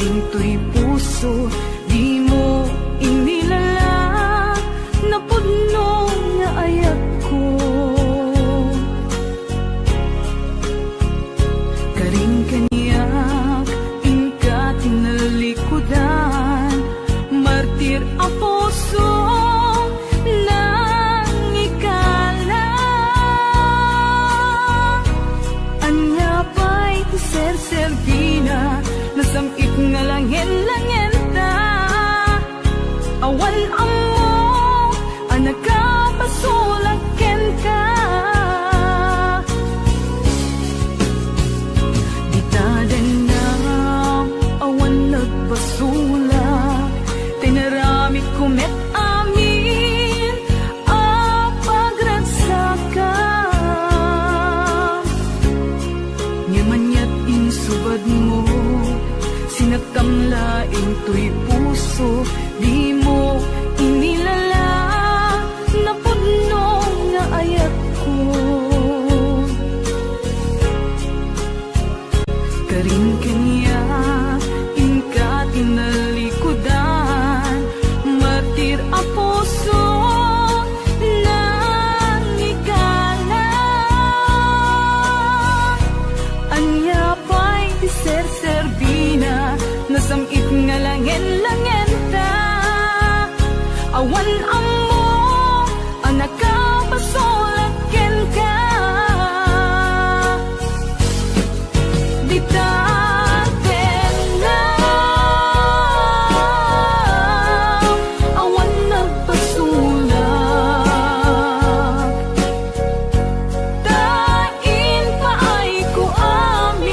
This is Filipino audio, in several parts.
laing to'y puso, di mo inilala na pudno nga ayat ko. Karing kaniyak, ingka tinalikudan, martir ang puso nang ikala. Anya pa'y ser-servina, nasamit nga langin-langin ta. Awan amo, anak ka pasulaken ka. Di tadan na, awan nagpasulak, tinarami kumet amin ang pagragsakan. Nyamanyat insubad mo, sinagtamlaing to'y puso, di mo inilala na pudno nga ayat ko. Karing kanya, ingka tinalikudan, martir ang puso nang ikala. Anya pa'y di ser-servina, nasamit nga langin-langin ta. Awan amo, anak ka pasulaken ka. Di taten na, awan nagpasulak, tain pa ay ko amin.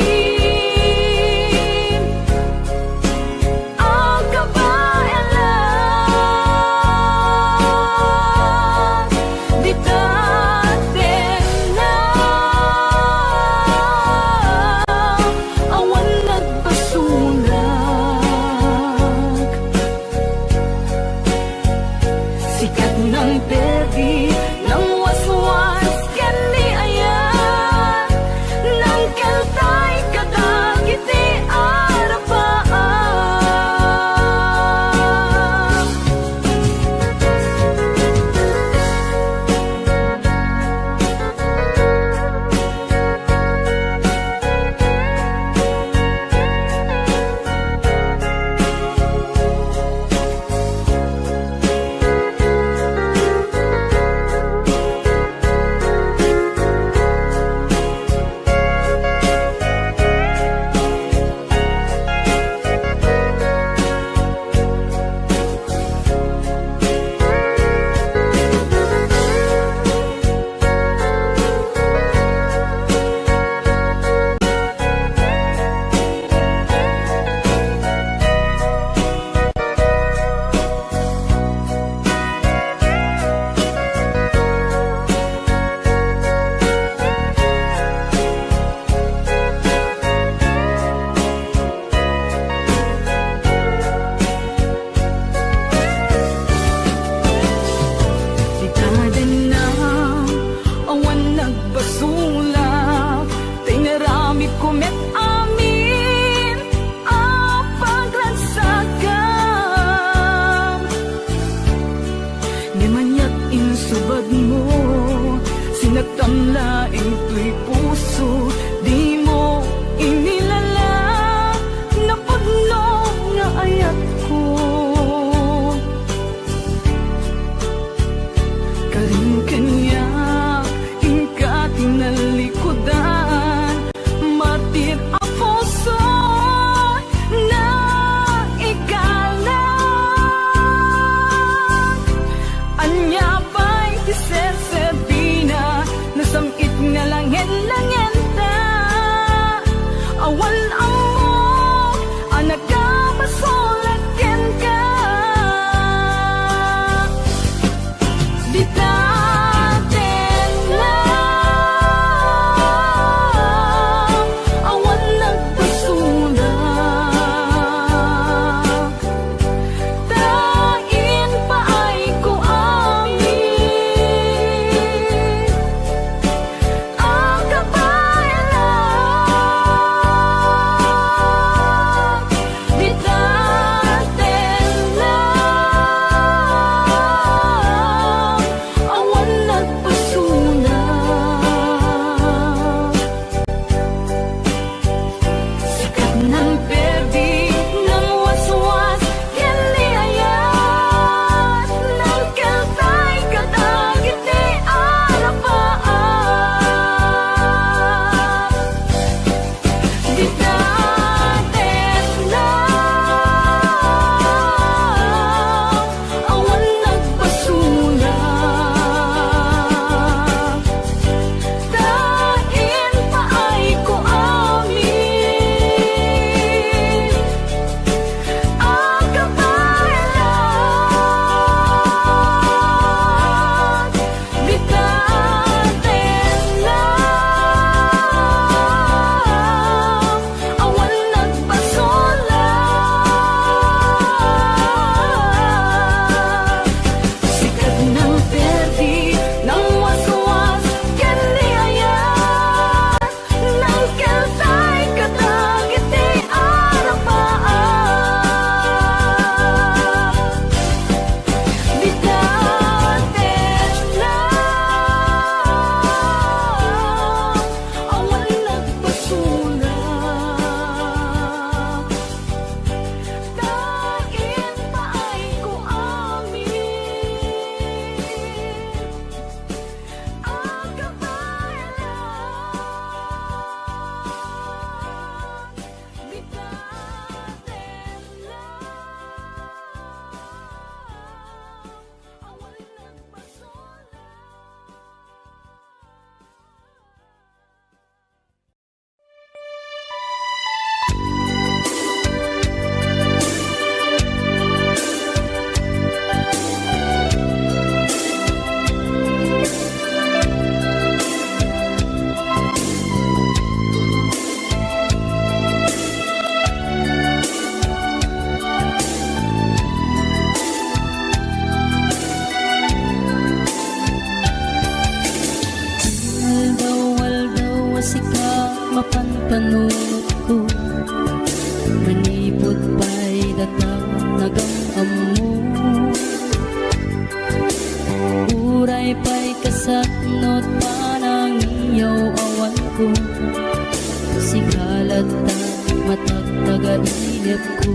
matagtaga-inip ko.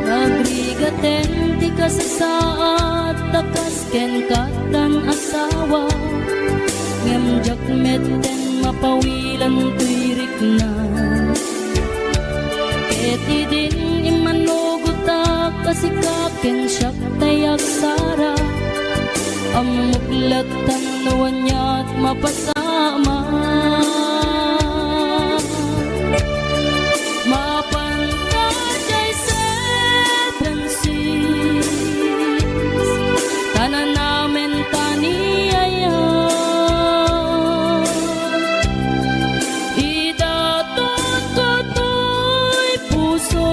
Nagrigaten ti kasasaat takas ken katan asawa, ngem jakmeten mapawilan tuirik na. Eti din imanugutak kasikaken siyak tayak sara, amuklatan nawanyat mapasama. Mapantay seven seas, tanan namin taniyaya. Idatot ko to'y puso,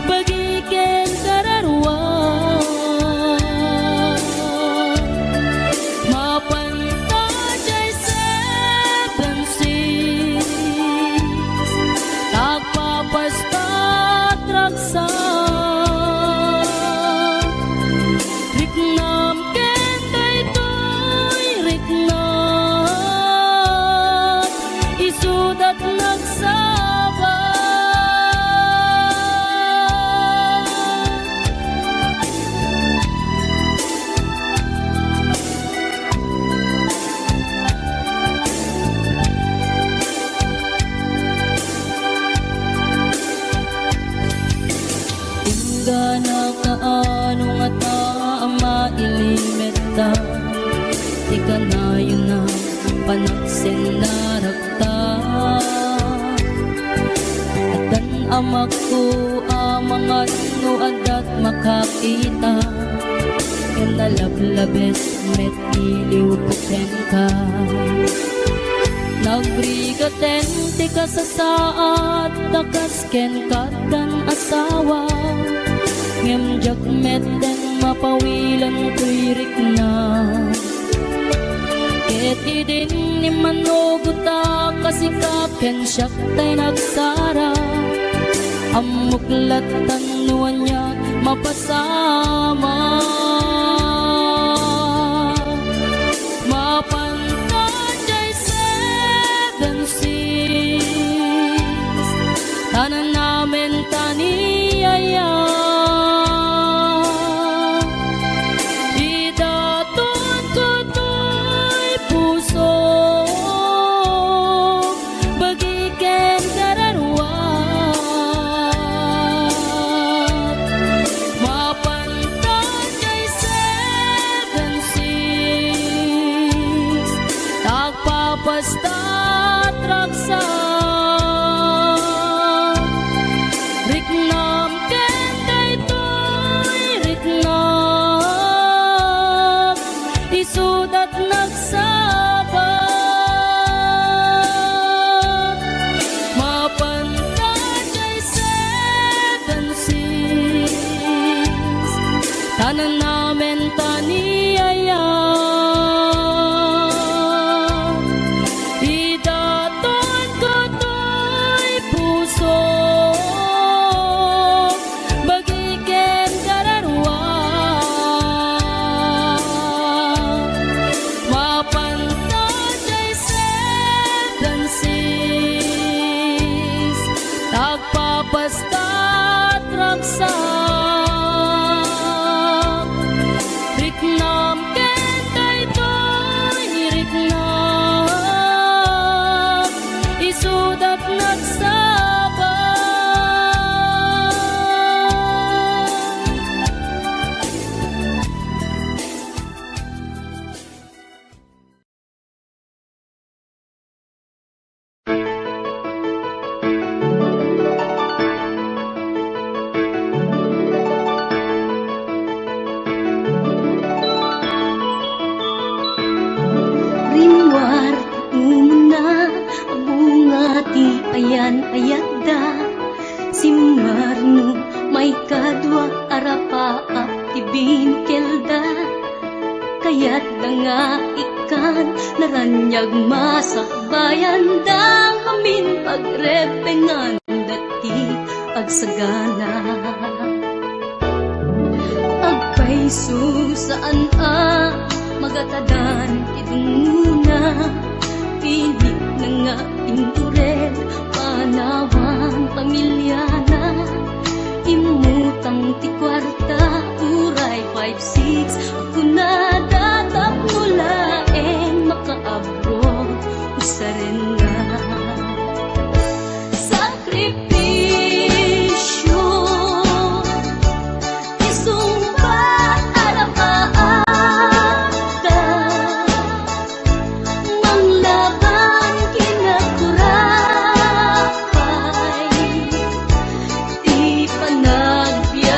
bagiken kararwa. Mapantay seven seas, tagpapastat raksa. Riknam ken daytoy riknam, isudat nagsaba. Tingga na kaano nga taama ilimeta, di ka na yun na panaksin na rakta. Atan amak ko amangat no adat makakita, ken nalablabes met iliw puken ka. Nagrigaten ti kasasaat takas ken katan asawa, ngem jakmeten mapawilan tuirik na. Ket idin ni manuguta kasikaken siyak tay nagsara, amuklatan nuanya mapasama. Mapantay seven seas, tanan namin taniyaya. Idaton ko to'y puso, bagiken kararwa. Mapantay seven seas, tagpapastat raksa. Riknam ken daytoy riknam, isudat nagsaba. Mapantay seven seas, tanan namin taniyaya. Idaton ko to'y puso, bagiken kararwa. Mapantay seven seas, tagpapastat raksa. Riknam ken daytoy riknam, isudat nagsaba. Rimwar umuna bunga ti ayan ayadda, simmarno may kadwa arapaap ti binkelda. Kayat nga ikan naranyag masakbayan da, amin pagrepengan dati agsagana. Agpaiso saan magatadan idunguna, pilit na nga indurel, panawang pamilya na imutang ti kwarta, uray 5-6 ako na datap mulaeng makaabot usaren na sakripisyo isumbat arapaata manglaban kinakurapay di panagbiagda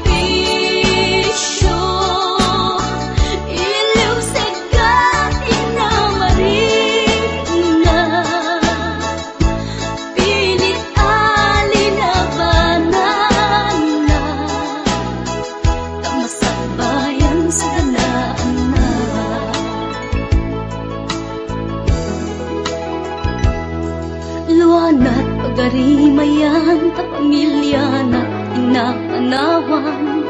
sakripisyo iliw segat inamarin na pilit alinabanan na tamasakbayan sa ganaan na luanat pagarimayan ta pamilya na inapanawan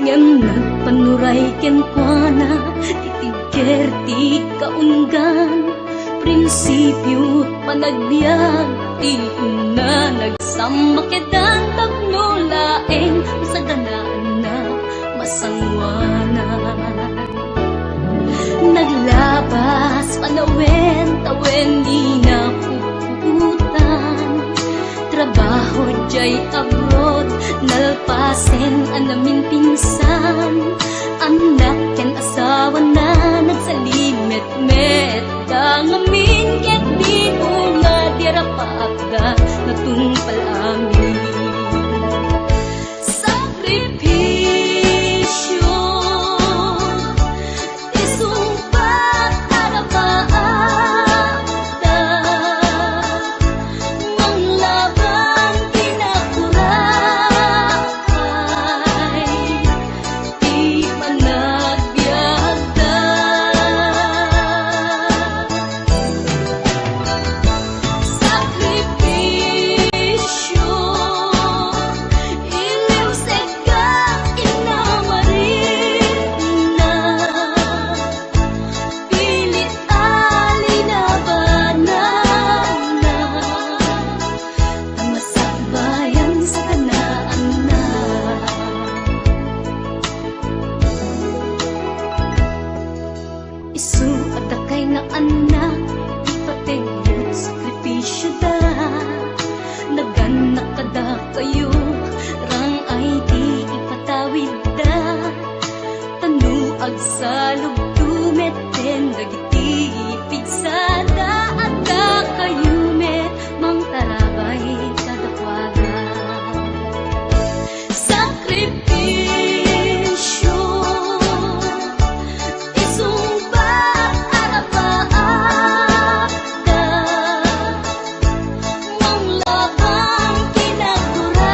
ngem nagpanuray ken kuana titigker ti kaunggan prinsipyo panagbiag ti na nagsamakedan tagnulaeng sa ganaan na masangwanan naglabas panawen tawen di na puputan trabaho jay abroad nalpasen anamin pinsan anak ken asawa na nagsalimet-met dangamin ket di nga dirapaagda natumpal amin sakripisyo isumpat arapaagda manglaban kinakurapay di panagbiagda sakripisyo iliw segat inamarin na pilit alinabanan na tamasakbayan sa kanaan na isu at akay nga anak ipatingot sakripisyo da naganak kada kayo rang ay di ipatawid da tanuag sa lugdumet den dagiti pigsada at da kayo met mang tarabay kadakwaga sakripisyo isumbat arapaagda manglaban kinakurapay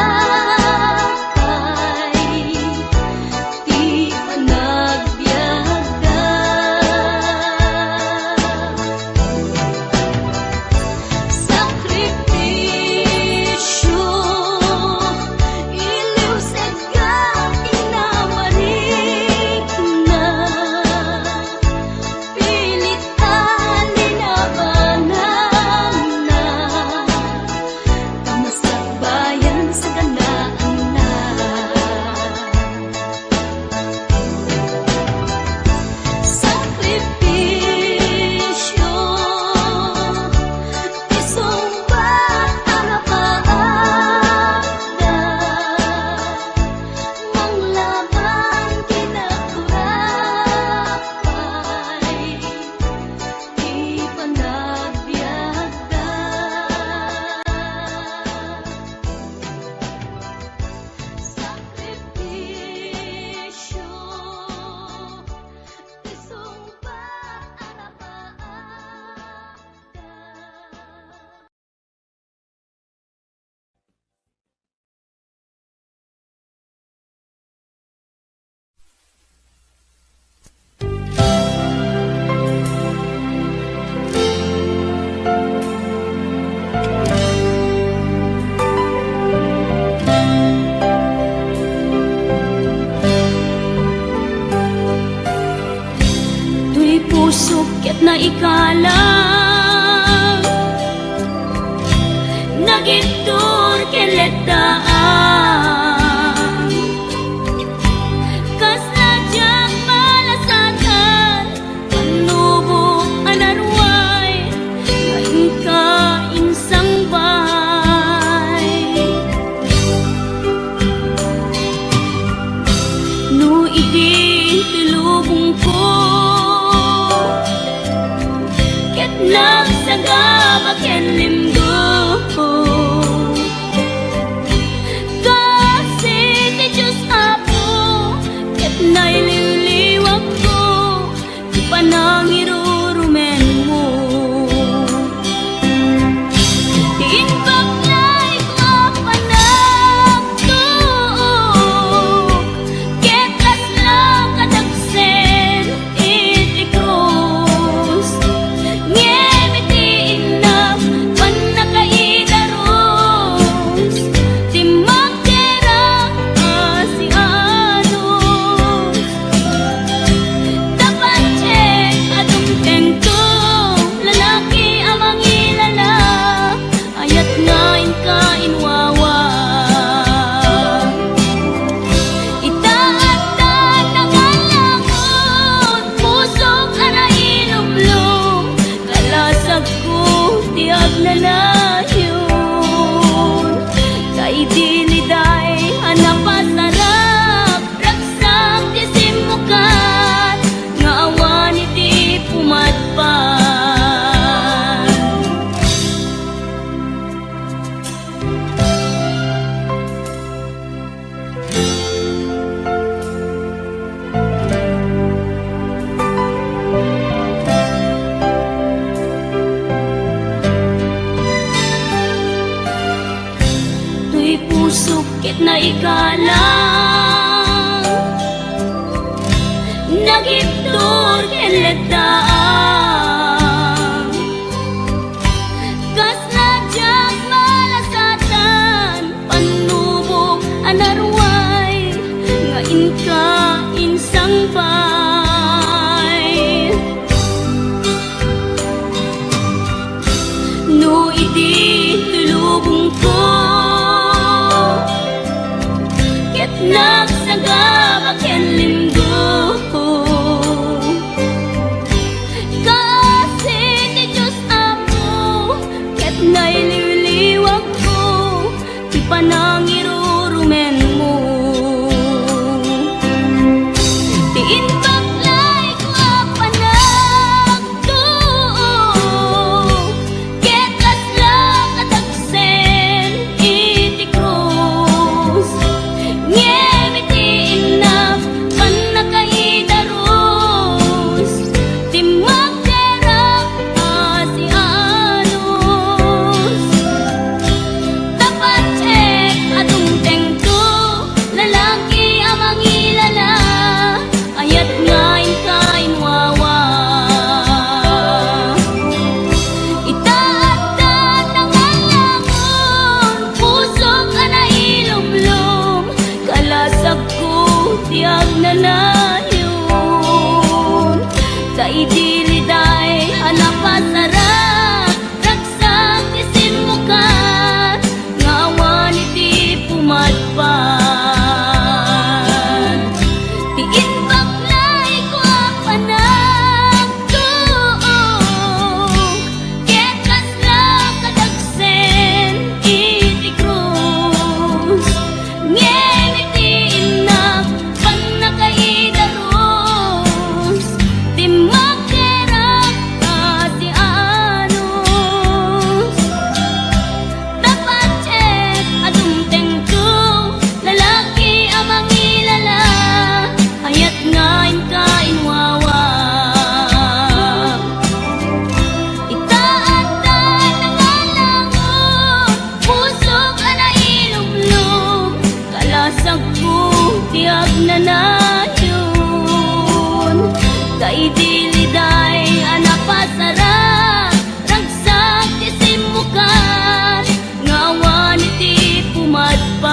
di panagbiagda pusok ket na ikalang nagitur keletaan kas najak malasatan panubok anarway ngayon ka insang bay no idi tilubong ko ket nagsagabak ken limdo kasi ti Diyos Apo ket naililiwag ko ti panangirurumen mo ti inbaklay ko panagtuok ket kaslang kadagsen iti krus ngemi inam panakaidaros ti magderang asianos dapat check atong tengto lalaki amang ilala ayat ngain ka inwawa itaatan ng alangon pusok ana ilumlum kalasag ko tiag na layon kay diliday hanapasarap ragsak ti simukan nga awan iti pumatpan tuy pusok ket na ikalang nagiptor keletaan kas najak malasatan panubok anarway ngain ka insang bay no idi tulubong ko ket nagsagabak ken limdo kasi ti Diyos Apo ket naililiwag ko ti panangirurumen mo ti inbaklay ko panagtuok ket kaslang kadagsen iti krus ngemi ti inam panakaidaros ti magderang asianos dapat check atong tengto lalaki amang ilala ayat ngain ka inwawa itaatan ng alangon pusok ana ilumlum kalasag ko tiag na layon kay diliday hanapasarap ragsak ti simukan nga awan iti pumatpan ti inbaklay ko panagtuok ket kaslang kadagsen iti krus ngemi ti inam panakaidaros ti magderang asianos dapat check atong tengto lalaki amang ilala ayat ngain ka inwawa itaatan ng alangon pusok ana ilumlum kalasag ko tiag na layon kay diliday anapasarap ragsak ti simukan nga awan iti pumatpan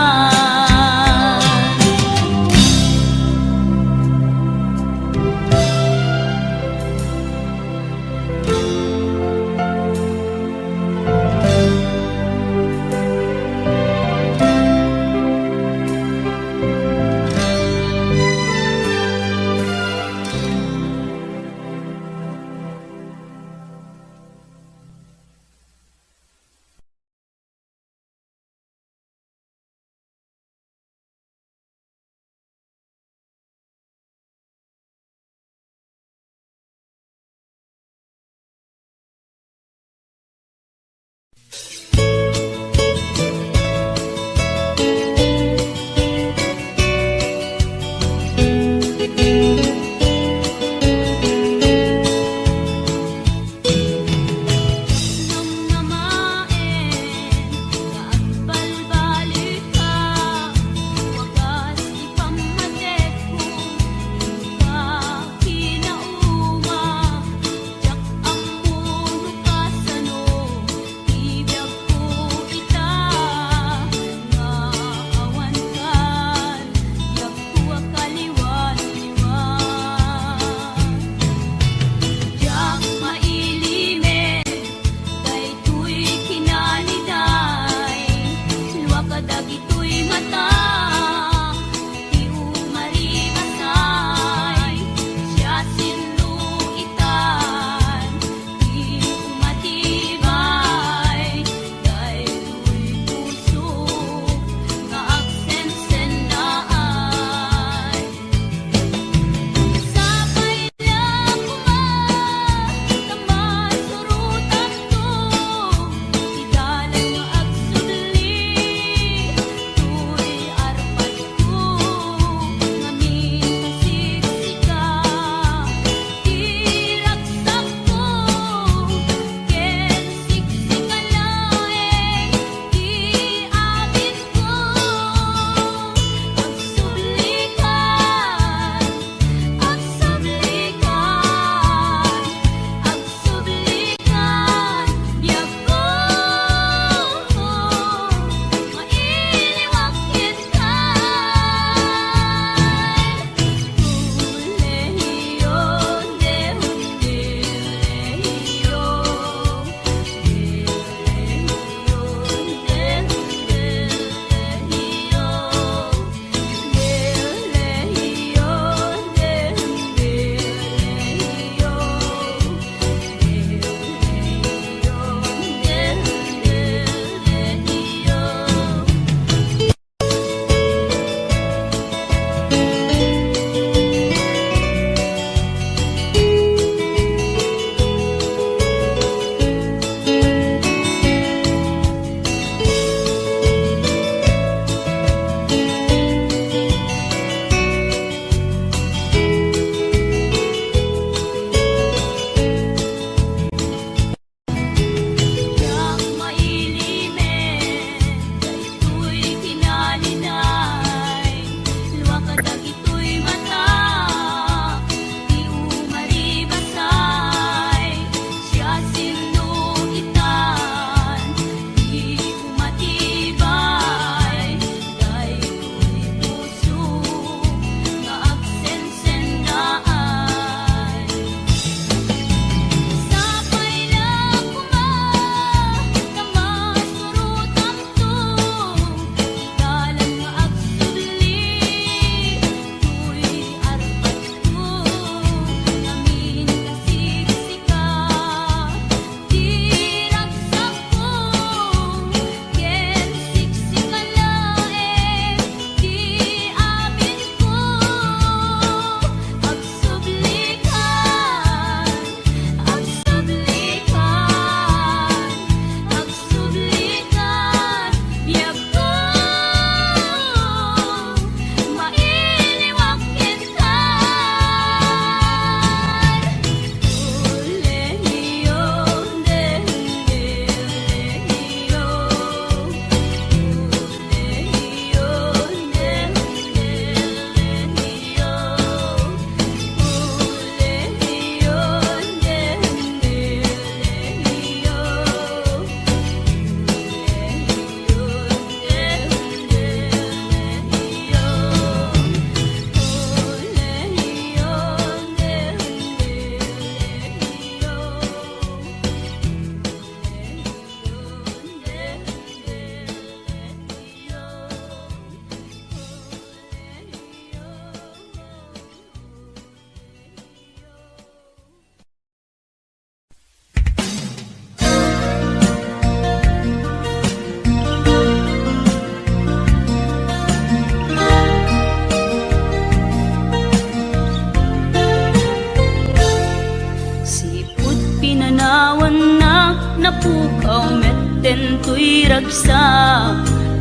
pukaw metten tuy ragsa,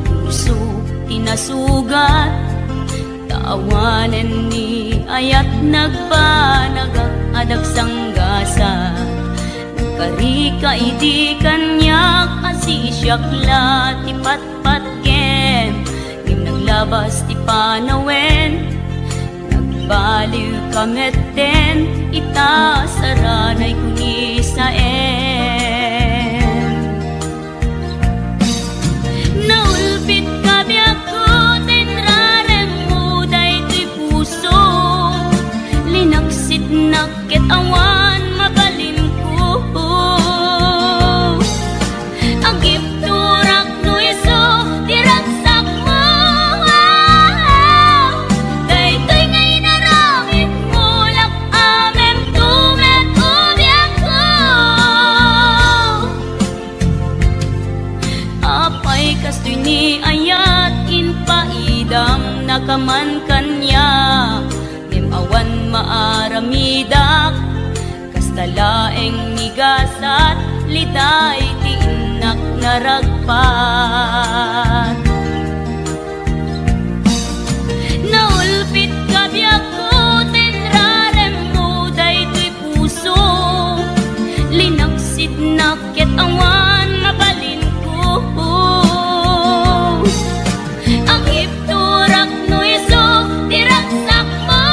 puso tinasugat, taawanen ni ayat nagpanagak adag sanggasa. Karika idi kanyak asisyakla ti patpatken, ngim naglabas ti panawen, nagbaliw kametten, ita saranay kuni saen. Naulpit kabiyak ko, tinrarem mo daytoy puso, linaksit nakit awan mabalin ko. Agip turak no iso, diragsak mo, daytoy ngay naramit mo, lak amem tumet ubiyak ko. Apay kastoy ni ayat inpaidam nakaman kanya, awan maaramidak, kastalaeng nigasat, liday ti inak naragpat. Naulpit kabiyak ko, tinrarem mo daytoy puso, linaksit nakit awan mabalin ko. Ang ipturak no iso, diragsak mo,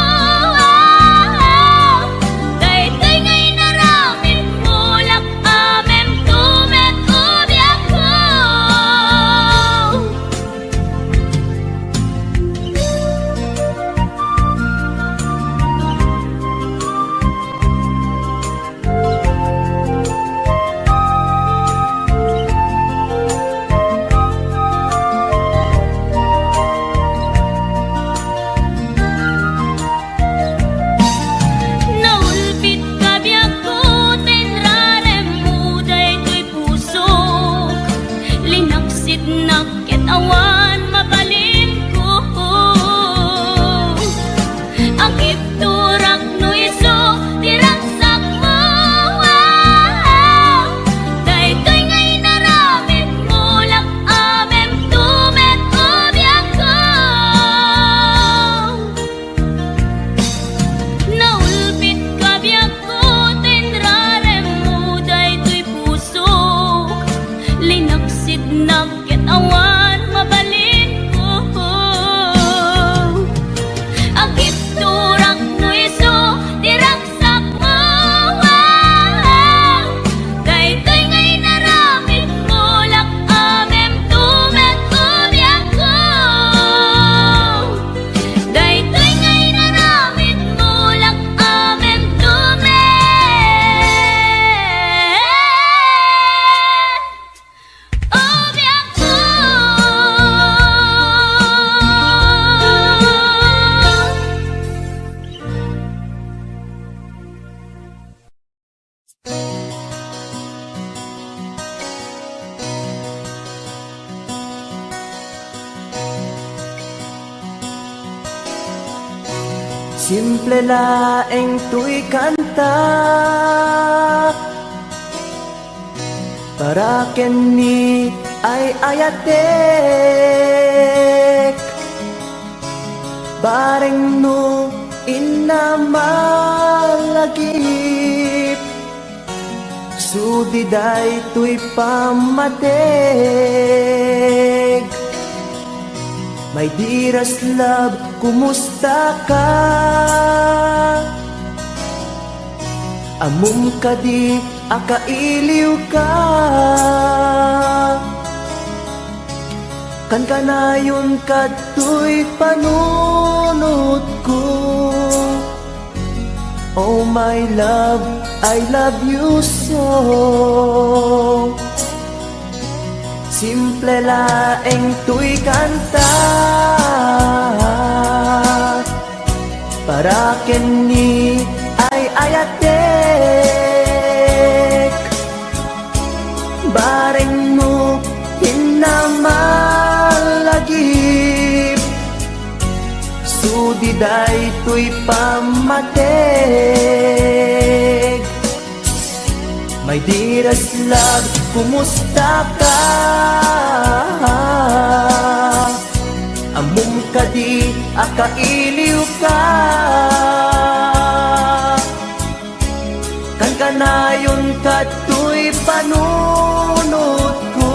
daytoy ngay naramit mo, lak amem tumet ubiyak ko. Naulpit kabiyak ko, tinrarem mo daytoy puso, linaksit nakit awan mabalin ko. Ang ipturak no iso, diragsak mo, daytoy ngay naramit mo, lak amem tumet ubiyak ko. Naulpit kabiyak ko, tinrarem mo daytoy puso, linaksit nakit awan mabalin ko. Agip turak no iso, diragsak mo, daytoy ngay naramit mo, lak amem tumet ubiyak ko. Daytoy ngay naramit mo, lak amem tumet ubiyak ko. Simple laeng tuy kanta, para kenni ay ayatek, bareng no inamalagip, sudiday tuy pamateg. My dearest love, kumusta ka? Amum ka di, akailiw ka. Kan kanayon kato'y panunod ko. Oh my love, I love you so. Simple laeng tuy kanta, para kenni ay ayatek, bareng mo hinamalagip, sudiday tuy pamateg. My dearest love, kumusta ka? Amom ka di akailiw ka. Kan kanayon kato'y panunod ko.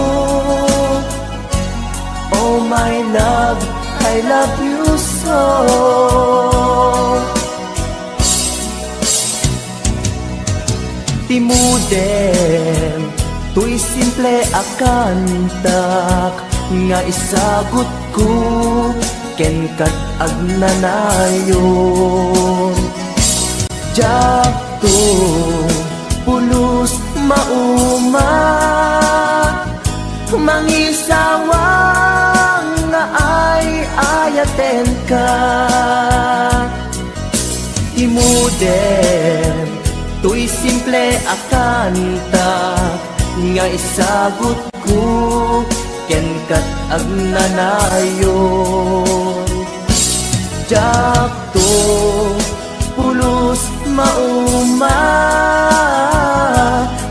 Oh my love, I love you so. Timuden, tuy simple akantak, nga isagot ko, ken kat agnanayon. Jakto, pulos mauma, mangisawang nga ay ayaten ka. Timuden, tuy simple akantak, nga isagot ko, ken kat agnanayon. Jakto, pulos mauma,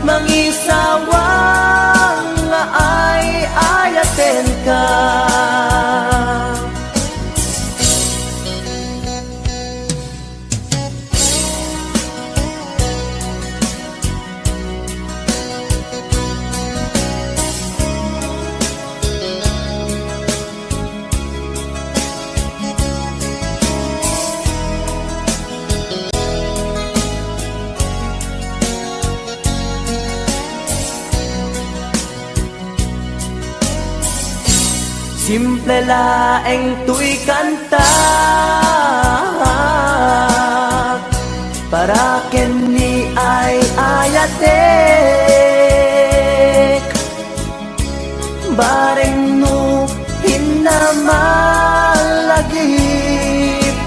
mangisawang nga ay ayaten ka. Simple laeng tuy kanta, para ken ni ay ayatek. Bareng no hinamalagip,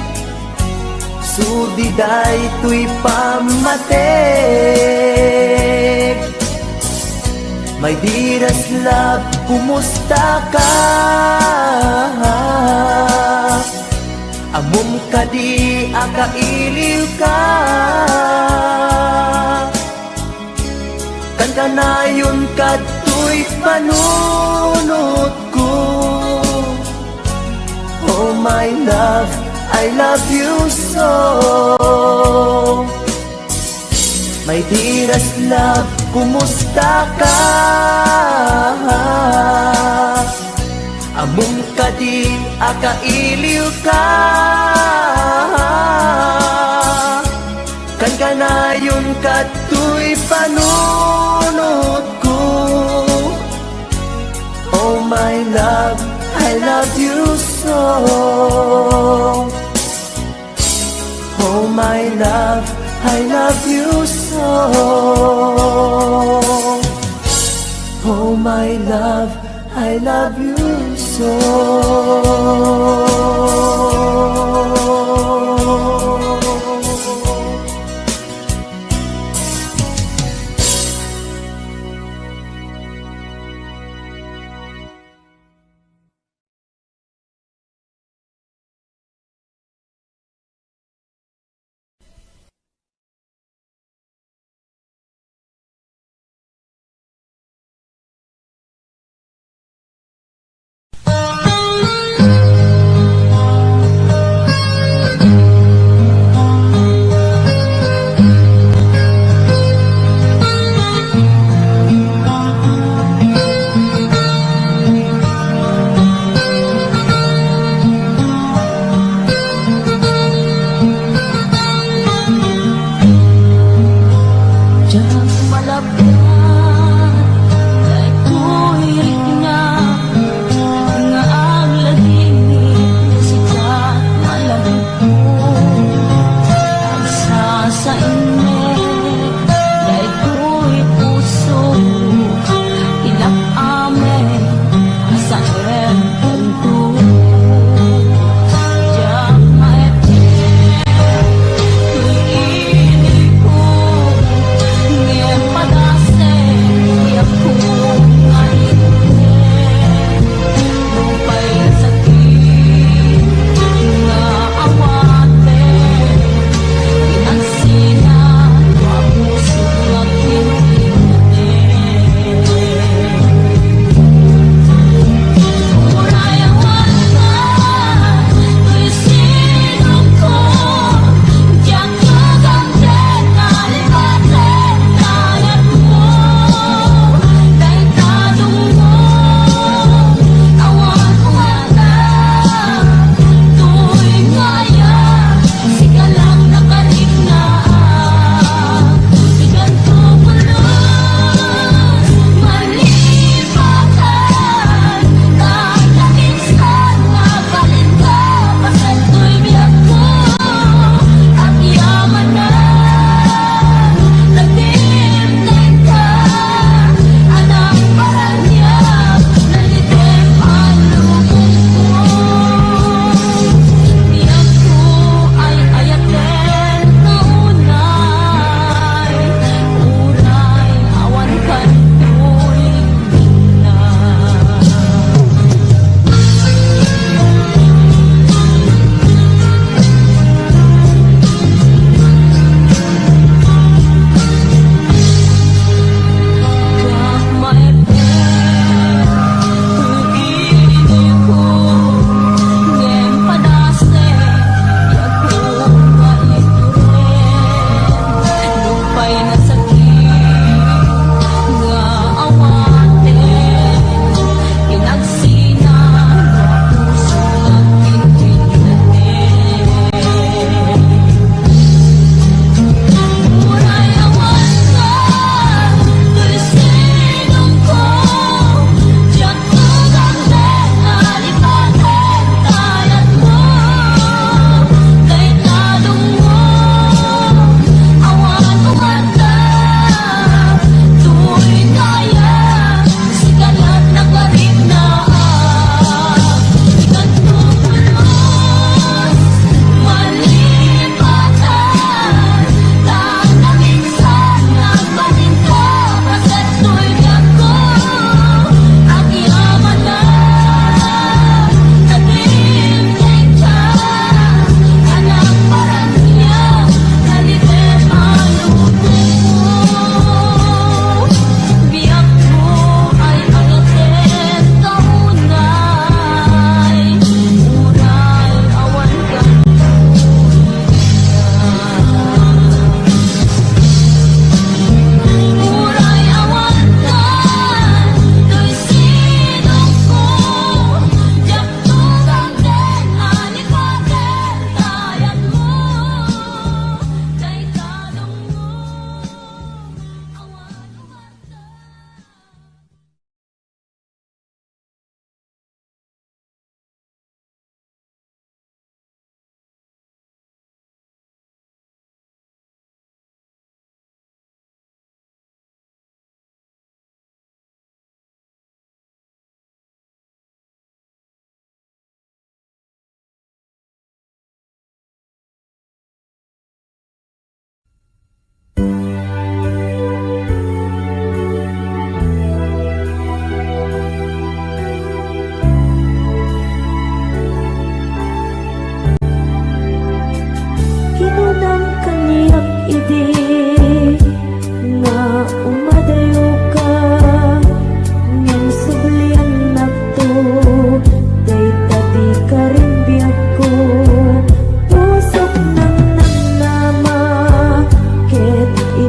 sudiday tuy pamatek. My dearest love, kumusta ka? Amom ka di akailiw ka. Kan kanayon kato'y panunod ko. Oh my love, I love you so. My dearest love, kumusta ka? Amom ka di akailiw ka. Kan kanayon kato'y panunod ko. Oh my love, I love you so. Oh my love, I love you so. Oh my love, I love you so.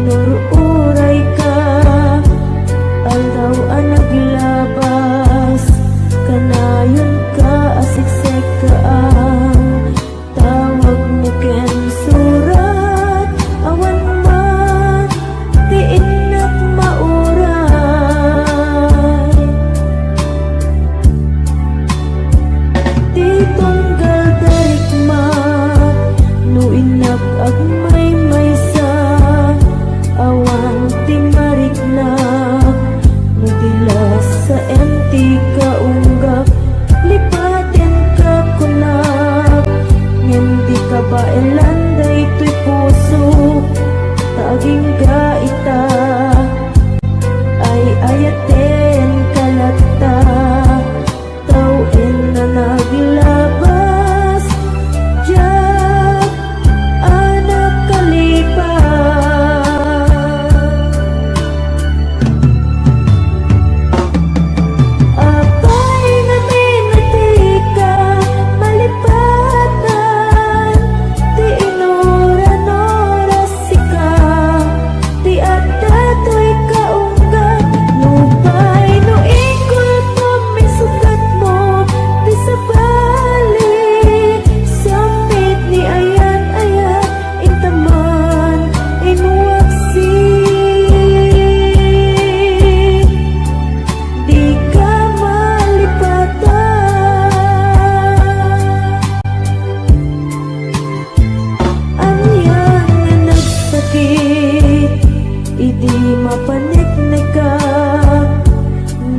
tinururay ka, aldaw ang naglabas, kanayon ka asiksek ka ang tawag mo ken surat, awan man tiin nak mauray. Di tunggal darikma, nuinak agmay maysa, awan ti mariknak, nutilas sa empty ka unggap, lipatin ka kunap, ngendi ka ba elanday to'y puso, taging ga ita, ay ayaten kalata, tawin na naglabas, diyak anak kalipas. Apay nga minatika, malipatan, ti inoran-oras sika, ti adato'y kaunggat, nupay no ikul pa may sugat mo, ti sabali, samit ni ayan-ayan, intaman, inwaksi. Di ka malipatan, ang yan nga nagsakit, idi mapaniknik ka,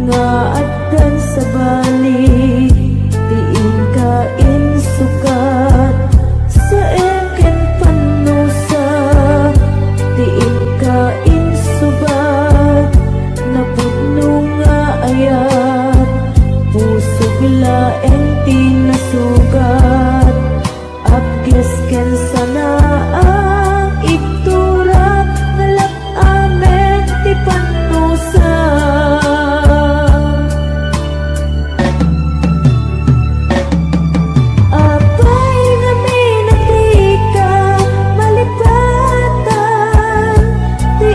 nga addan sa balik, tiin ka insukat, sa eken panusa, tiin ka insubat, napudno nga ayat, puso bilaeng tinasugat, abges ken sana ang iktura, nalak amen ti panusa. Apay nga minatika, malipatan, ti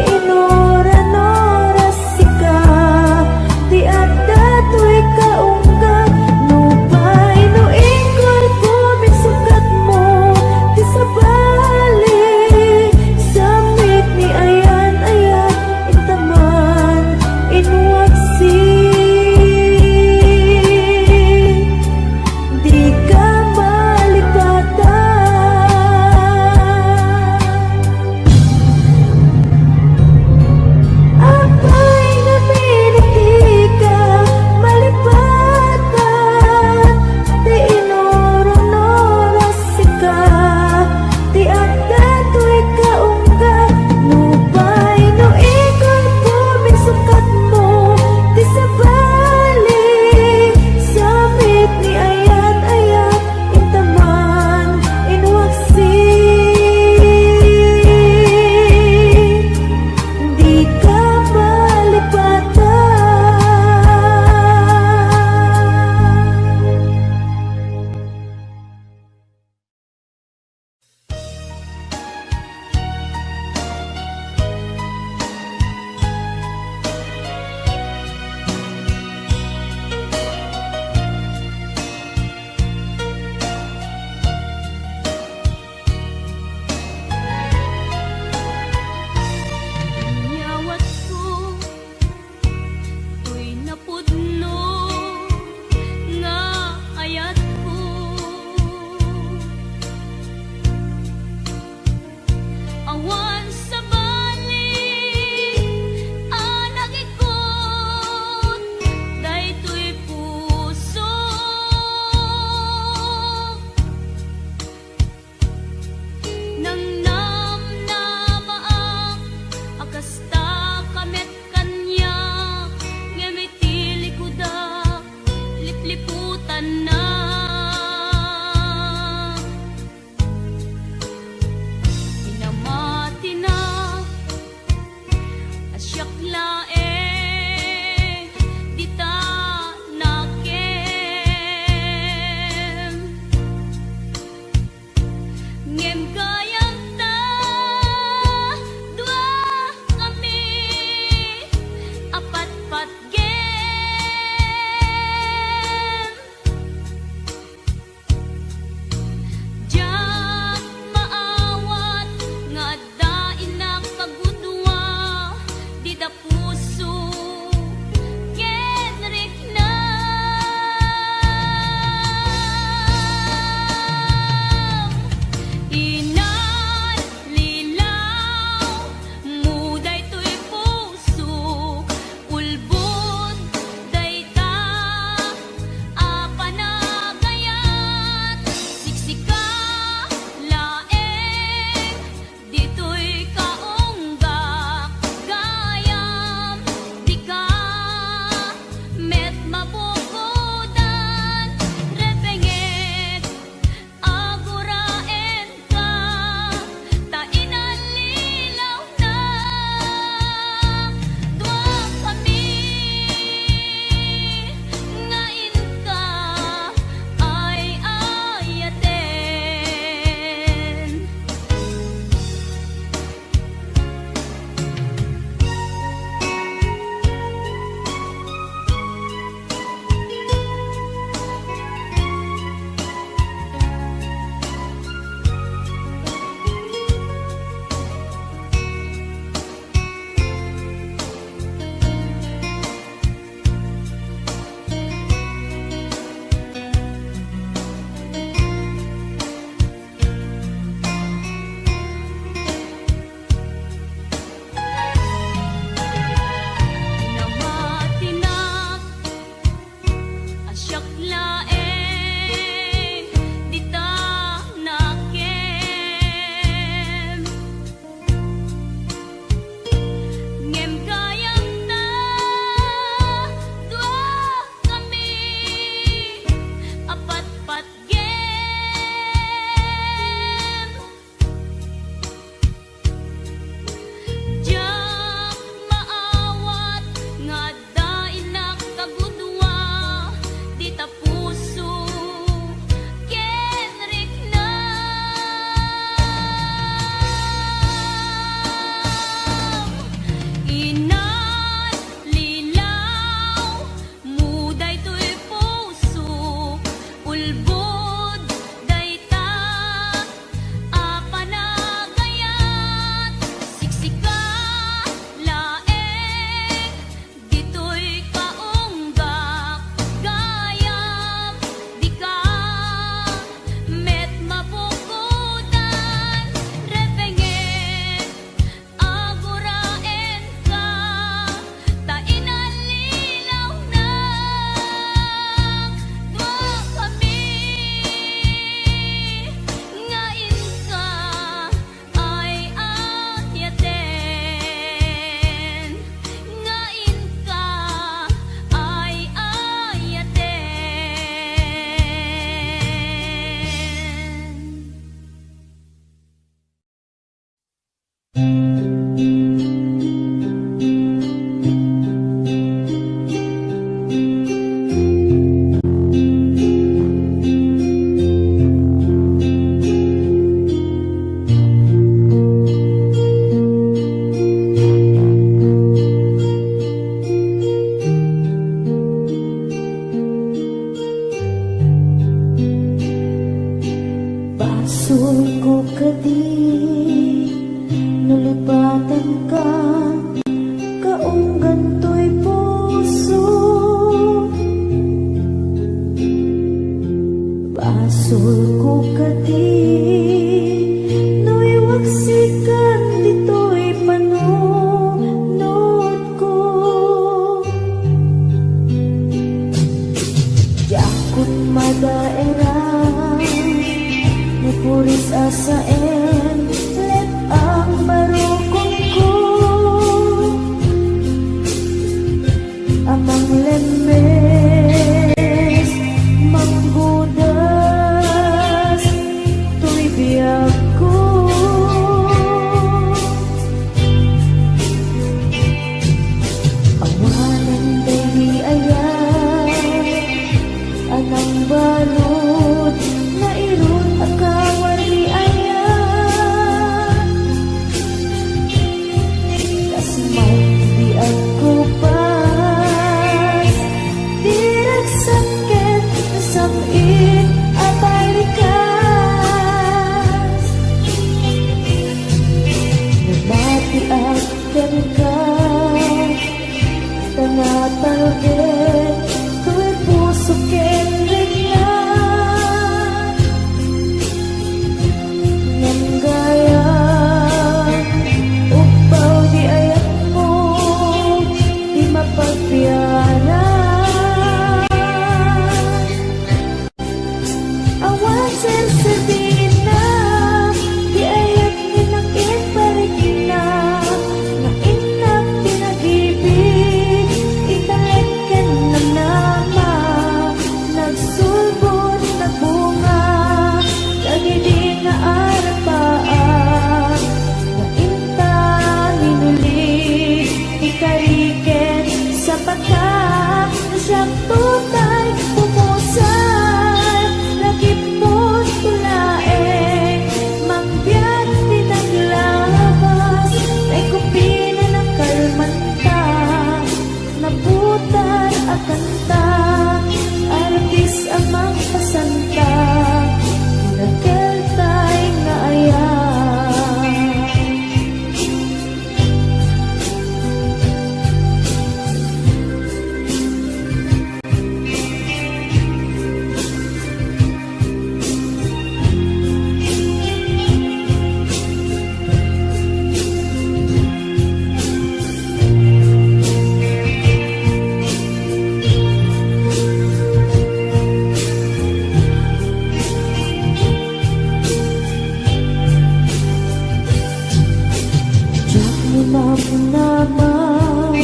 naman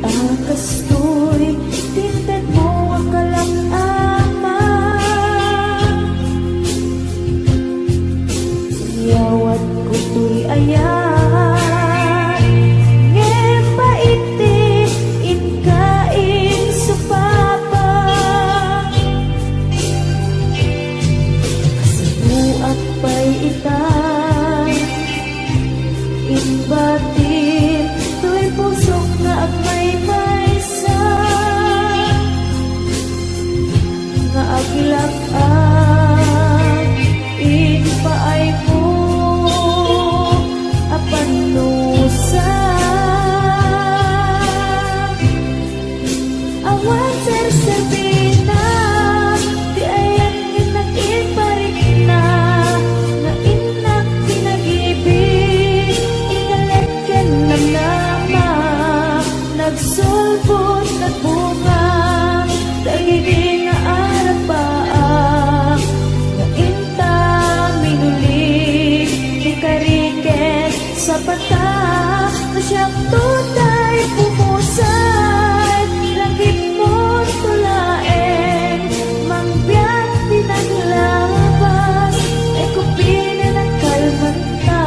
Akastoy, tinted mo ang kalang-aman Yawat ko to'y ayan Ngepa iti inkain supapa Kasibuak pa'y itan Inbatin to'y pusok nga ang may maysa Nga aglak ang inpaay mo Apanusa Awan sersebina Di ayan inag-iparik na Nga inak pinag-ibig Ingaleken ng nama Nagsulbot na bunga Dagigi nga arapaa Nga inta minulig Di kariket sa bata Na siyang tutay pumusay Langit mo tulaeng Mangbiyak pinaglabas Ay kupinin ang kalmanta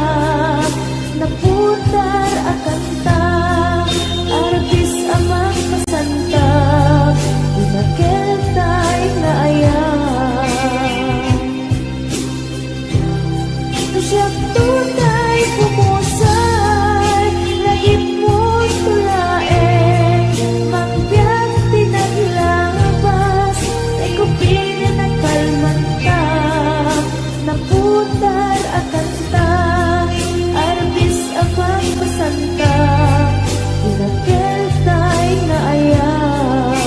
Naputar akan ta Arbis amang kasanta Inakel tay na ayan Siyang tunay pumusay Lagip mo tulaeng Mangbiyak pinaglabas Ay kupinin ang kalmanta Naputar akan ta Arbis amang kasanta Inakel tay na ayan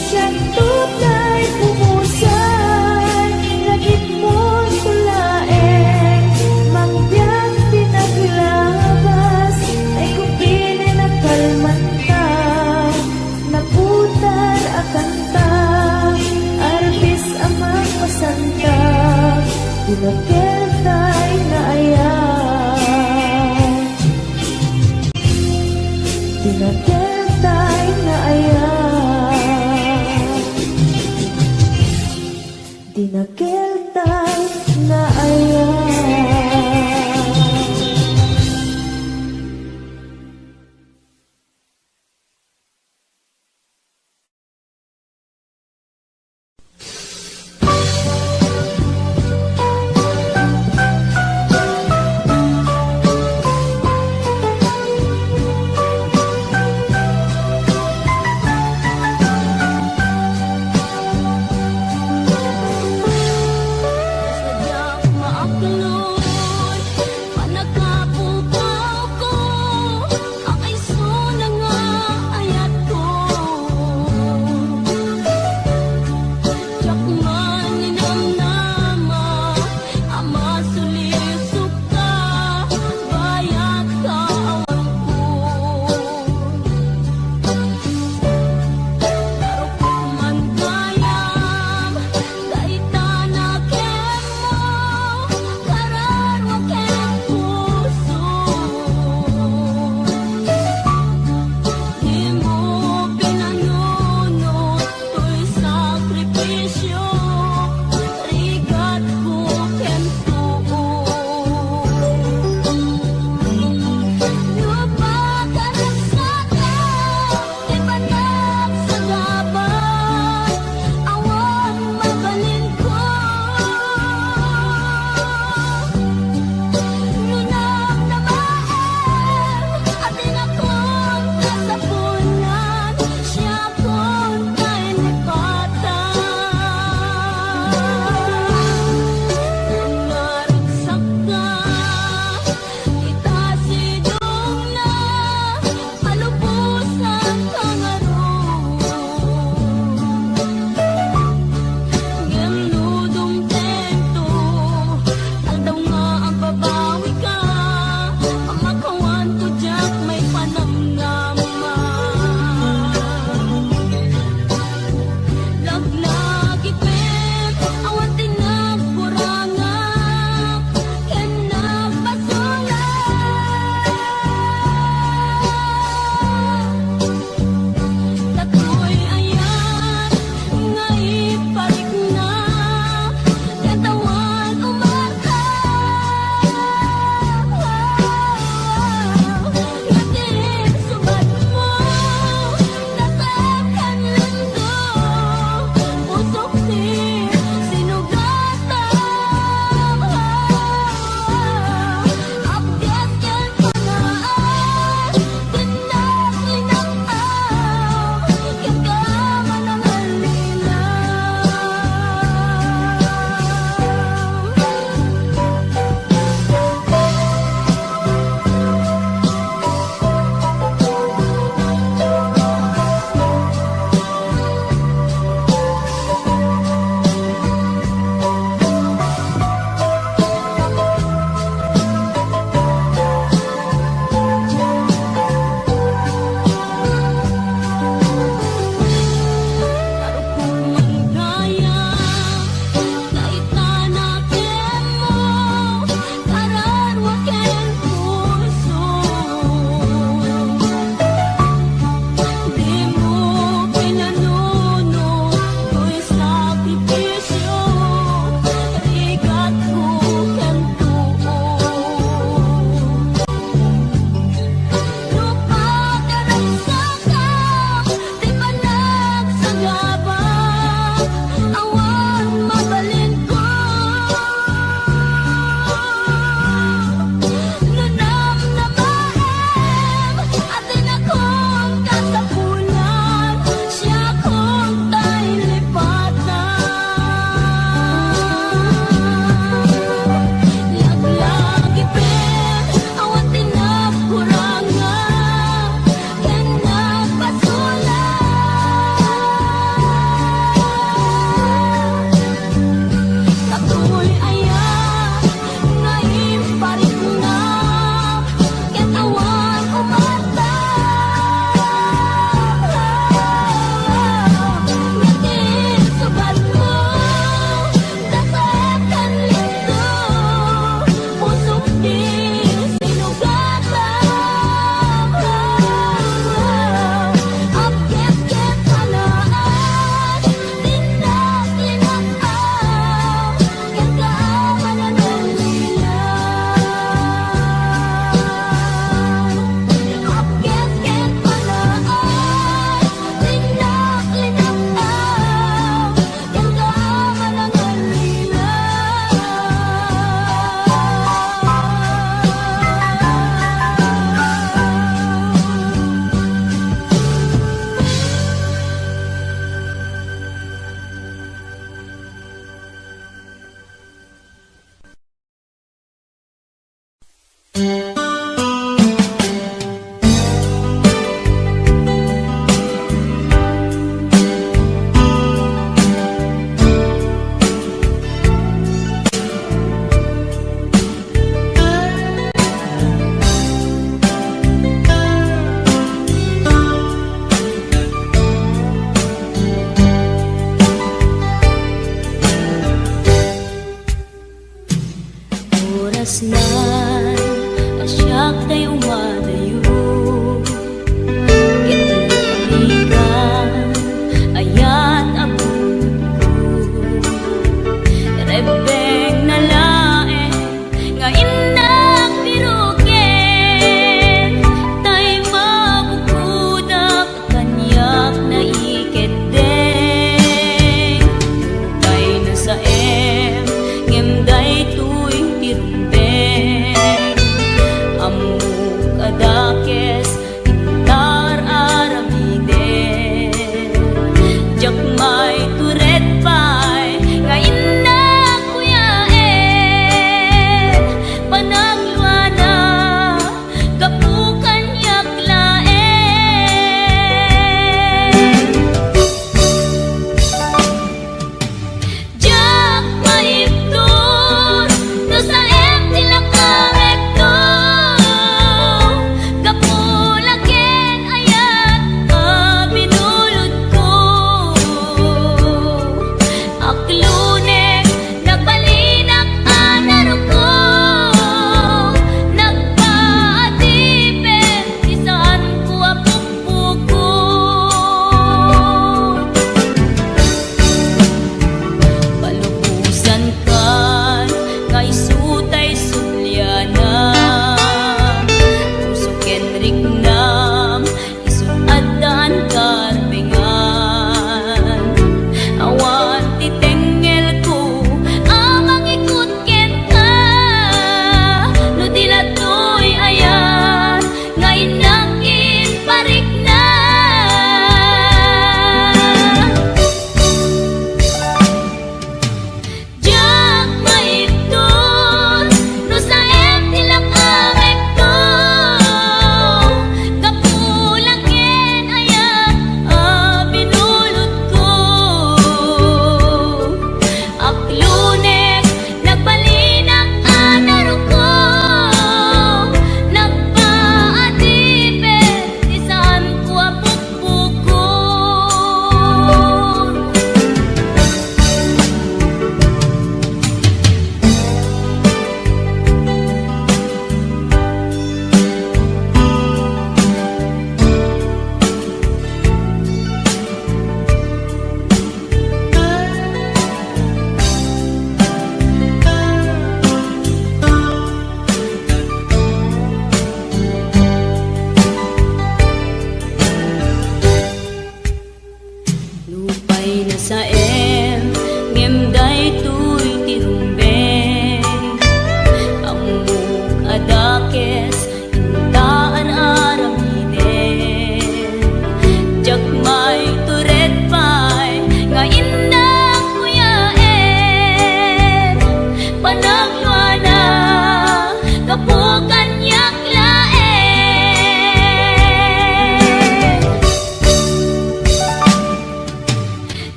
Siyang tunay pumusay Lagip mo tulaeng Mangbiyak pinaglabas Ay kupinin ang kalmanta Naputar akan ta Arbis amang masanta Inakel tay na ayan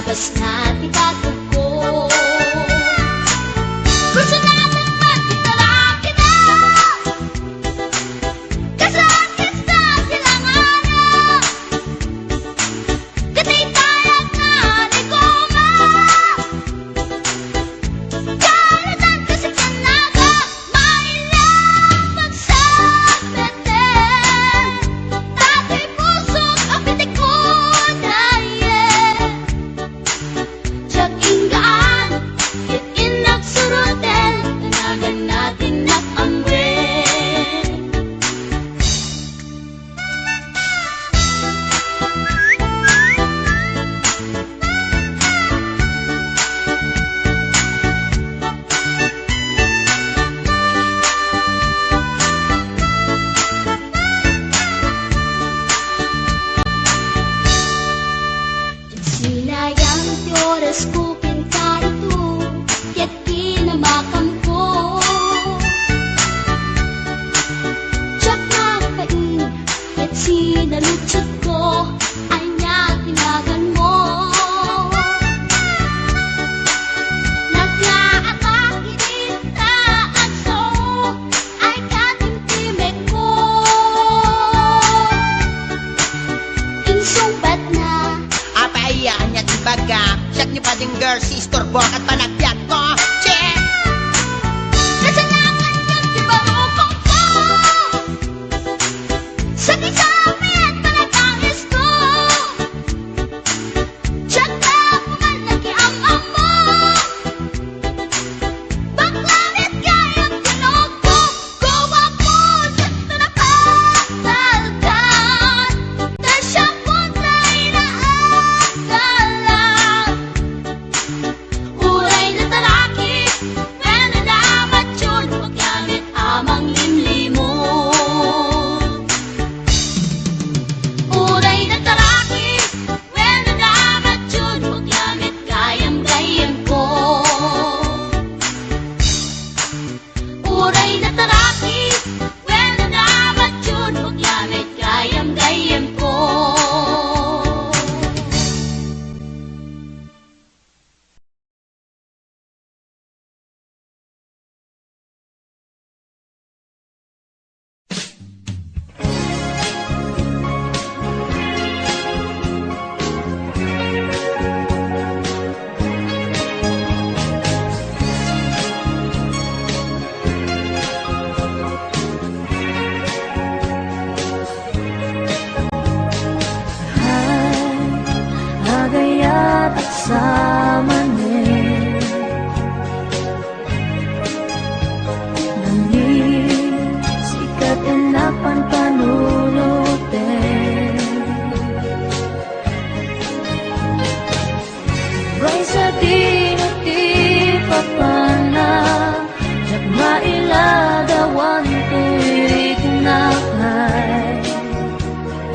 Labas na titatog ko. Gusto natin magkitalaki na, kasakit sa silanganan. Katay tayag na ligoma, kalatan kasi kanaga. Mailang magsabete, tatay pusok ang pitik ko daye. Tiyak inggaan, hitin nagsurutin, tanagan natin nakamwe. Sinayang ti oras ko pinkarito, kaya't kinamakam ko. Tiyak nakapain, kaya't sinalutsot ko, ay niya tinagan mo. Nagkaakakit na aso, ay katimtimek ko. Insumbat na Apayaan niya tibaga, siyak niyo pa ding girl, si Storbok at panagbiat ko. Check! kasalanan yung tibarupong ko. Sa kisapit panagangis ko, tiyak na pumalaki ang amo. Baklamit kayang tinog ko, gawa po sa tunapatalkan. Dahil siyang puntay na agalan. Uray na talaki, when nalamat yun, paggamit amang limlimo. Uray na talaki, when nalamat yun, paggamit gayam-gayam ko. Uray na talaki, when nalamat yun, paggamit gayam-gayam ko. Agayat at samanin Nangin sikat enapan panunutin Ray sa dinuti papana Jak mailagawan tuwid na kay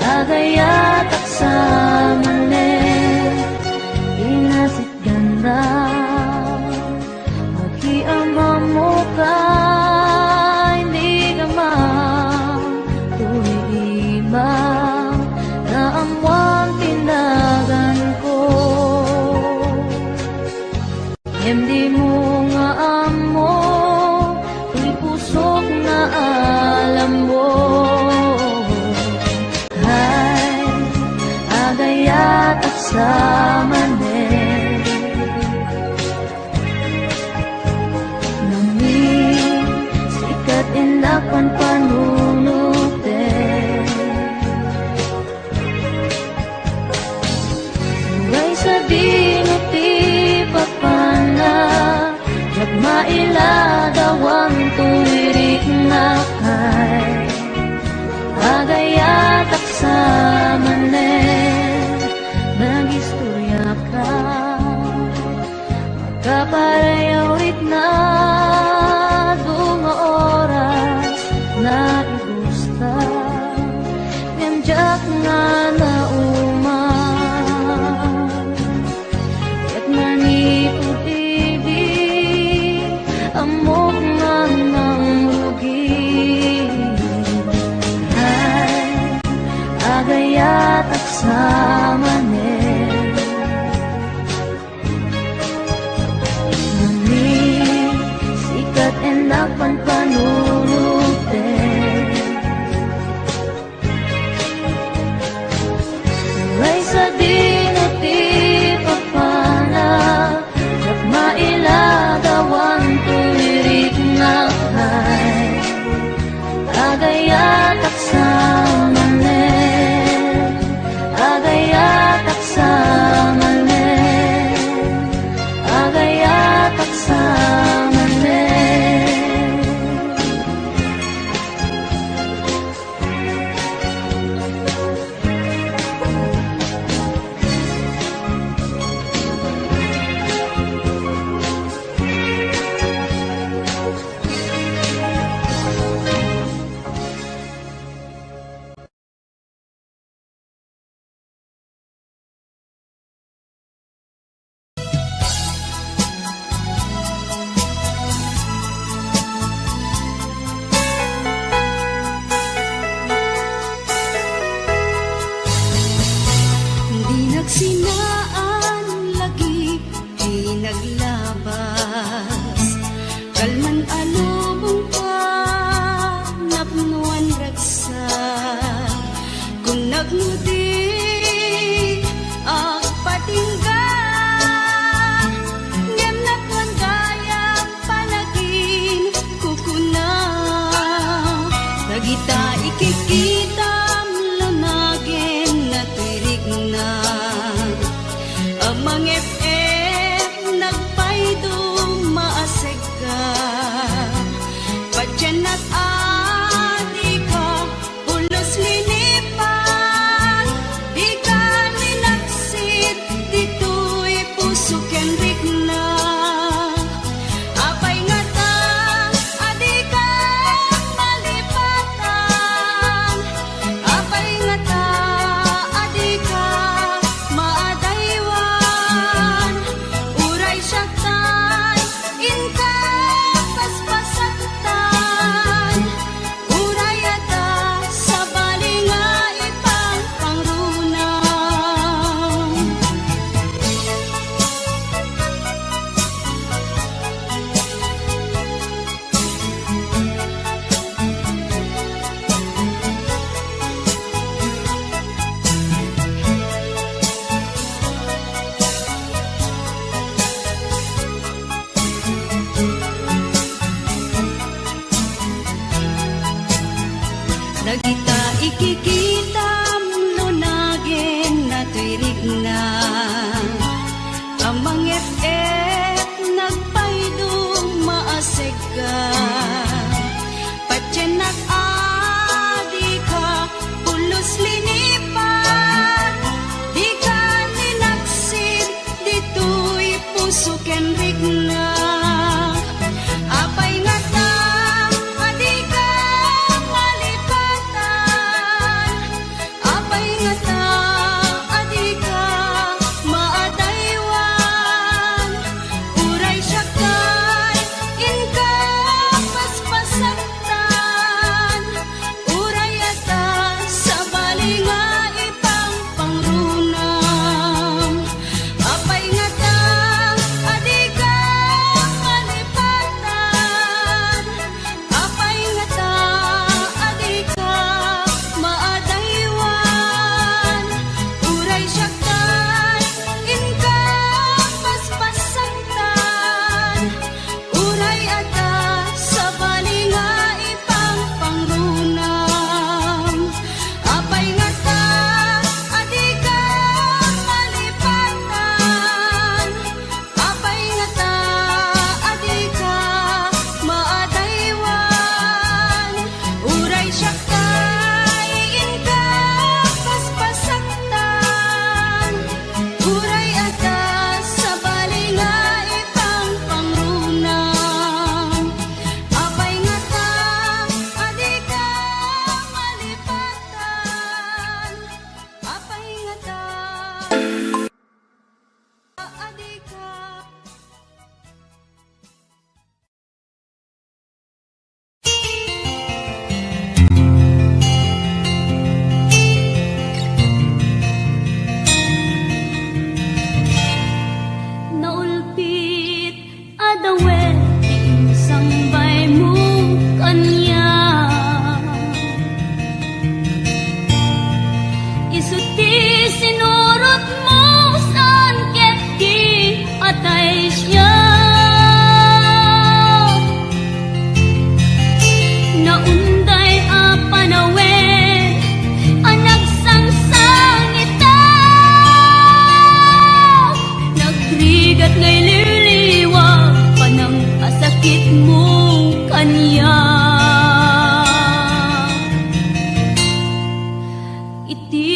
Agayat at samanin Inasit ganda Magkiama mo ka Hindi naman Tuwid iba Na amwang tinagan ko Hindi mo nga amo Tuwid pusok na alam mo Ay, agayat at samanin Nangin sikat inapan panunutin Ngay sa dinuti papana Jak mailagawang tuwirik na kay Agayat at samanin Nag-istorya ka Magkaparayawit na Dunga oras Na igusta Nganjak nga na uman Kat manipod-ibig Amok nga ng rugi Ay, agayat at samanin Amang FM nagpaydong maasig ka. Padyan at adi ka, ulos linipan. Di ka ninaksit, dito'y puso ken rikna. Apay nga ta, adi ka malipatan. Apay nga ta, adi ka maadaywan. Uray siya tay, inka paspasaktan. Uray ata sa balinga ipang pangrunang. Nagita ikikitam lunagin na tuirig na. Amang FM nagpaydong maasig ka. Patyan at adi ka, pulos linipan. Di ka ninaksid, dito'y puso ken rigna. Apay nga ta, adi ka malipatan. Apay nga ta, adi ka maadaywan. Uray siya kay, inka paspasaktan. Uray ata sa balinga ipang pangrunang. Apay nga ta, adi ka malipatan. Apay nga ta, adi ka maadaywan. Uray siya kay, inka paspasaktan. Uray ata sa balinga ipang pangrunang. Apay nga ta, adi ka malipatan. Apay nga ta, adi ka maadaywan. Uray siya kay, inka paspasaktan. Uray ata sa balinga ipang pangrunang. Apay nga ta, adi ka malipatan. Apay nga ta, adi ka. Naulpit adawet sambay mo kanya. Isuti sinurot mo saan ket di atay siya. Naunday a panawen anak sangsang itaw. Nagrigat ngay liliwa panang asakit mo kanya. Iti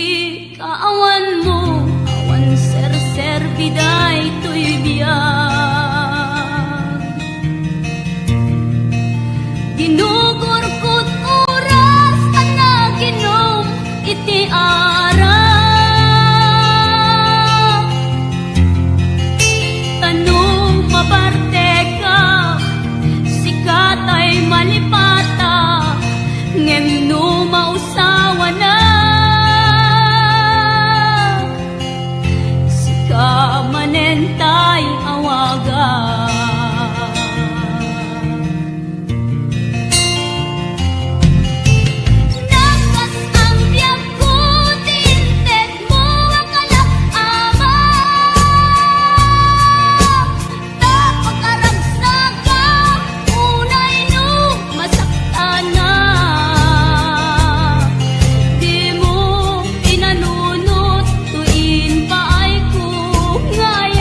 kaawan mo awan ser biday to'y biyag. Dinugor ko't oras anak inom iti araw. Tanong maparte ka, sikat ay malipata, ngem no mausawa na. Sika manentay awaga. Nakas ang biyag ko, tinted mo ang kalak-ama. Tapos aragsaga, unay no masaktan na. Di mo pinanunot, tuin pa ay ko ngayon.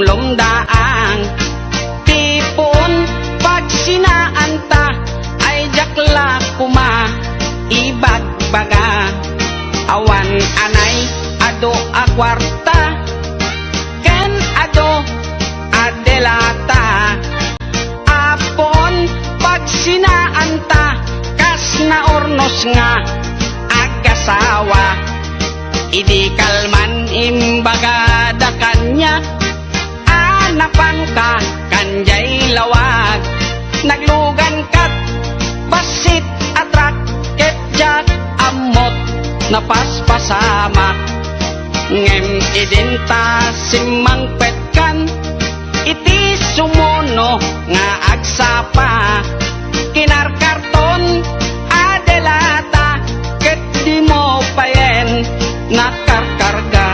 lumdaang tipon pag sinaanta ay jakla kuma ibagbaga awan anay ado a kwarta ken ado adelata apon pag sinaanta kas na ornos nga agasawa idi kalman imbaga da kanya anapan ka kanjay lawag naglugan kat basit atrak ketjak amot napaspasamak ngem idinta simang petkan iti sumuno nga agsapa kinarkarton adelata ket di mo payen nakarkarga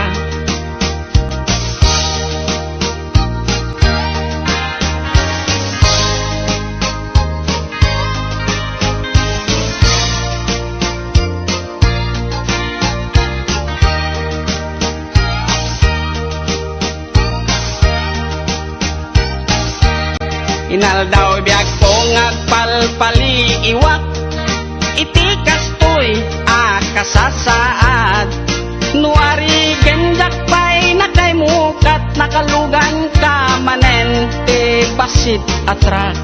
inaldaw biag po ngagpalpali iwak iti kastoy kasasaad nuari genjak pay nakay mukat nakalugan ka manen te basit atrak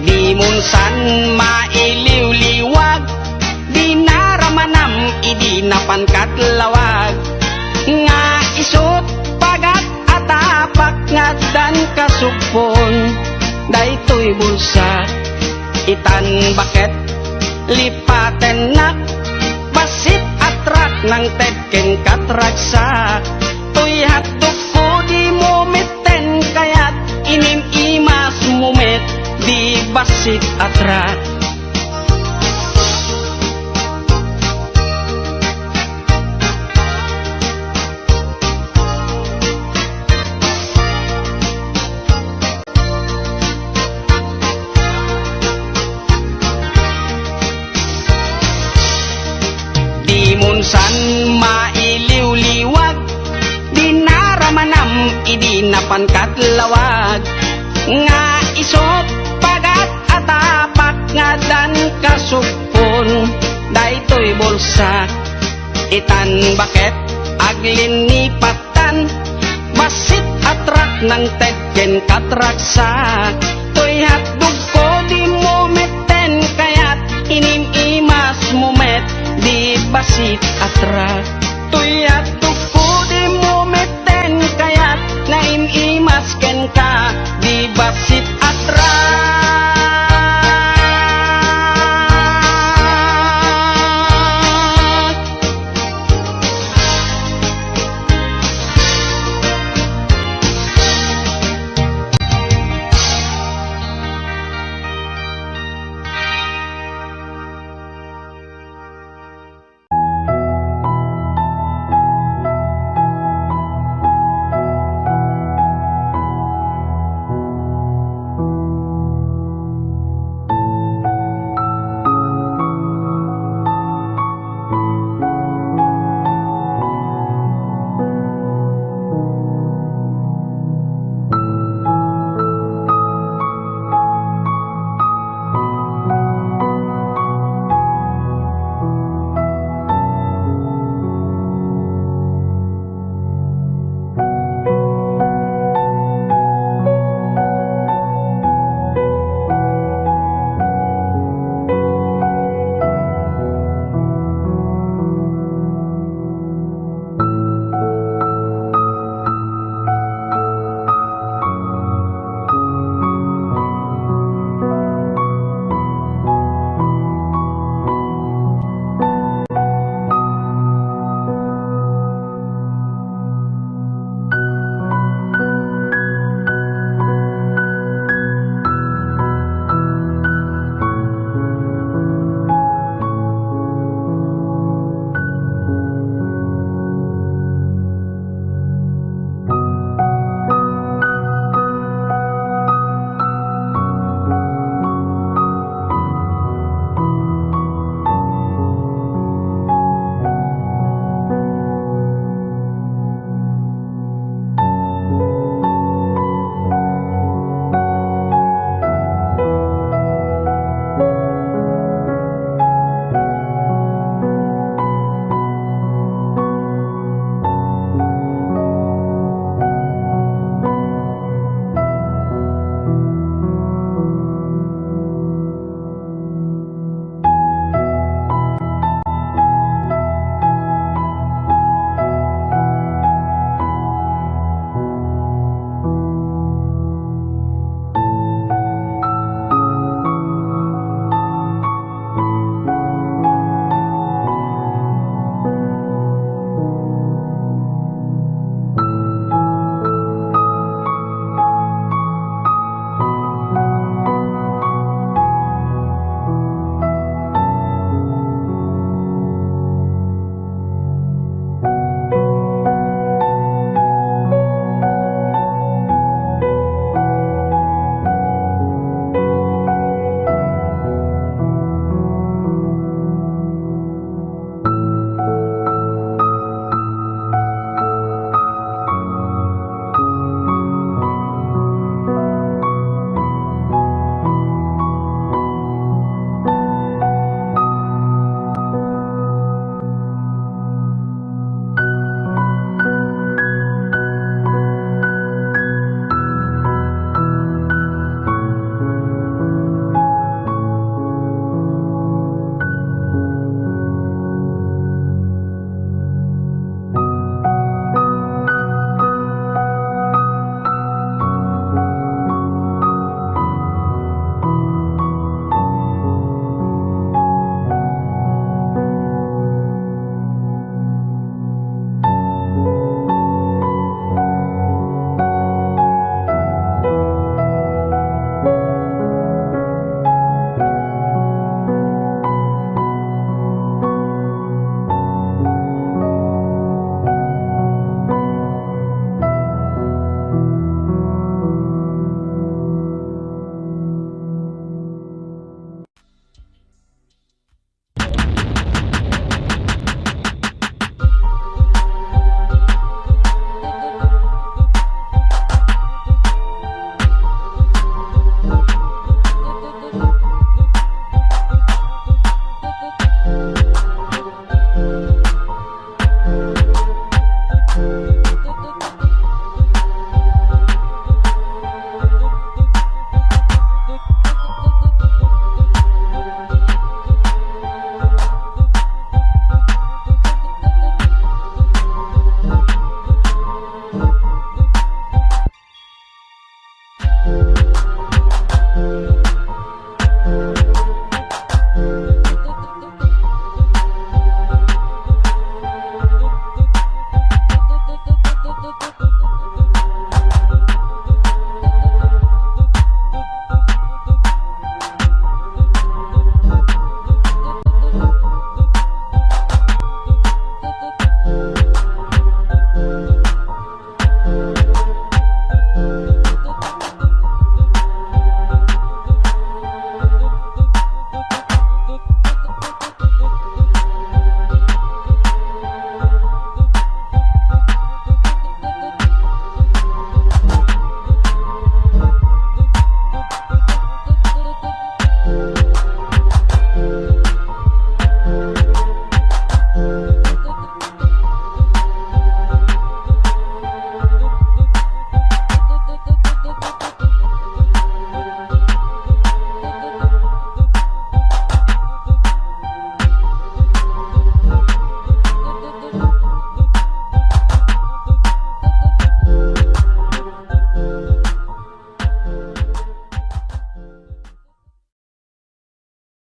di munsan mailiw-liwag di naramanam idi napankat lawag nga isot pagat atapak nga dan kasugpon daytoy bulsa itan baket lipaten nak basit atrak ng tedken katragsa tuy hatok ko di mumiten kayat inim imas mumit di basit atrak munsan mailiw-liwag di naramanam idi napankat lawag nga isot pagat atapak nga dan kasupon daytoy bulsa itan baket aglinipatan basit atrak ng tedken katraksa toy hatdog ko di mumeten kayat inim imas mumet di basit atrak tuyat